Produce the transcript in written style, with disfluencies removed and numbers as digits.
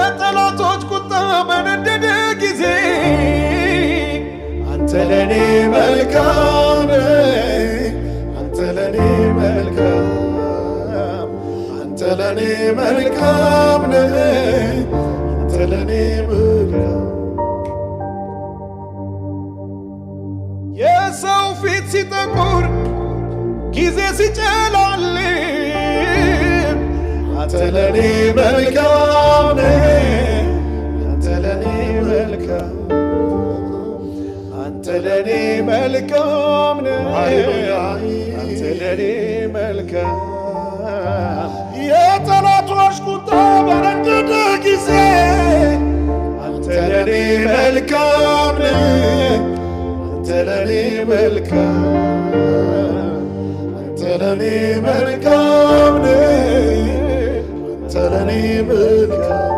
የጠላቶች ቁጣ በነደደ ጊዜ አንተ ለኔ መልካም አንተ ለኔ መልካም አንተ ለኔ መልካም አንተ ለኔ መልካም የሰው ፊት ሲጠቁር ጊዜ ሲጨላልም አንተ ለኔ መልካም አንተ ለኔ መልካም አንተ ለኔ መልካም አንተ ለኔ መልካም የጠላቶች ቁጣ በነደደ ጊዜ አንተ ለኔ መልካም አንተ ለኔ መልካም አንተ ለኔ መልካም አንተ ለኔ መልካም